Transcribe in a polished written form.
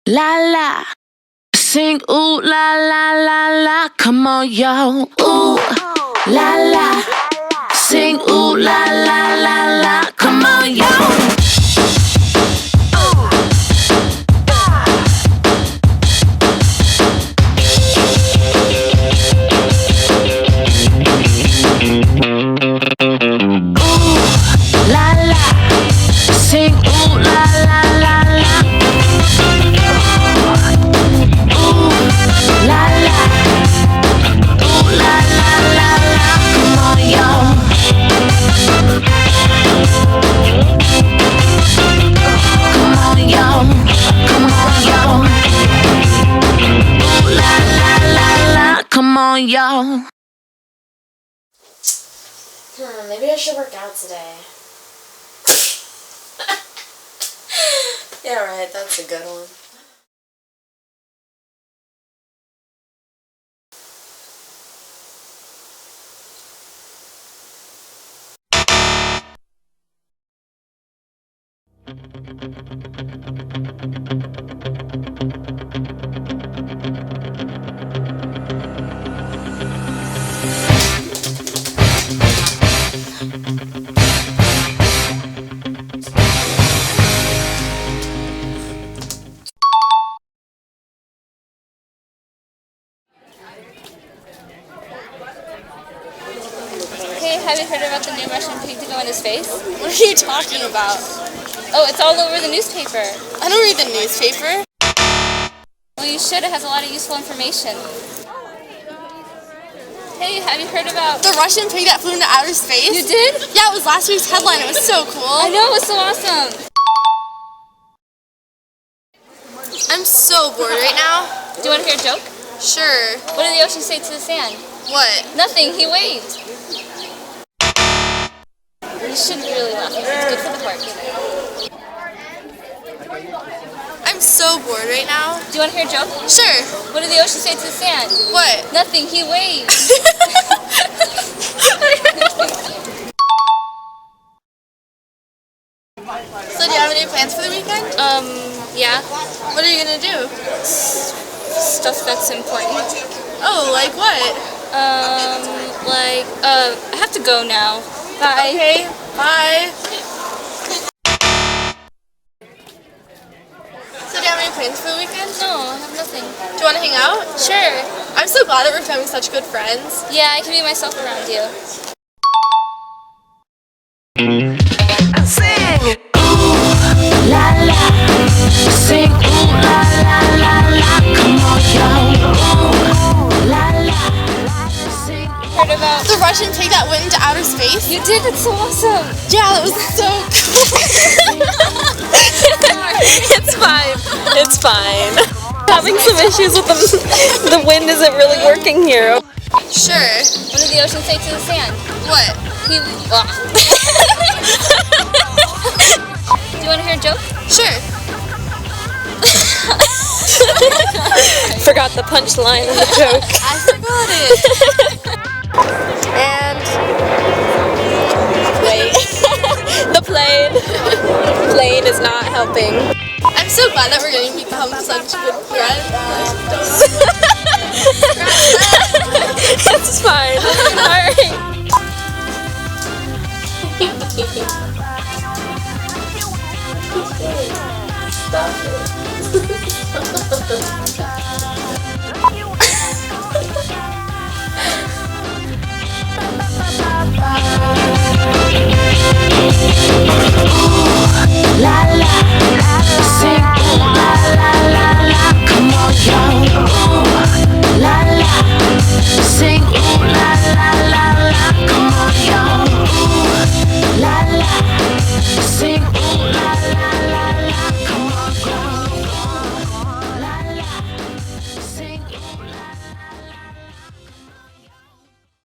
la la. Sing ooh la la la la. Come on, yo. Ooh la la. Sing ooh la la la la. Come on, yo. Come on, y'all. Maybe I should work out today. Yeah, right, that's a good one. Hey, have you heard about the new Russian pig to go in his face? What are you talking about? Oh, it's all over the newspaper. I don't read the newspaper. Well, you should. It has a lot of useful information. Hey, have you heard about... The Russian pig that flew into outer space? You did? Yeah, it was last week's headline. It was so cool. I know, it was so awesome. I'm so bored right now. Do you want to hear a joke? Sure. What did the ocean say to the sand? What? Nothing, he waved. You shouldn't really laugh. It's good for the heart. I'm so bored right now. Do you want to hear a joke? Sure. What did the ocean say to the sand? What? Nothing, he waved. So do you have any plans for the weekend? Yeah. What are you gonna do? Stuff that's important. Oh, like what? I have to go now. Bye. Okay, bye. So do you have any plans for the weekend? No, I have nothing. Do you want to hang out? Sure. I'm so glad that we're becoming such good friends. Yeah, I can be myself around you. Sing ooh la la. Sing ooh la la la la. Come on, yo. Ooh la la. Sing. Heard about... The Russian pig that went into outer space? You did? That's so awesome. Yeah, that was so cool. It's fine. It's fine. Having some issues with the wind isn't really working here. Sure. What did the ocean say to the sand? What? He... Do you want to hear a joke? Sure. Forgot the punchline of the joke. I forgot it. And wait. The plane is not helping. I'm so glad that we're going to become such good friends. It's fine. Alright.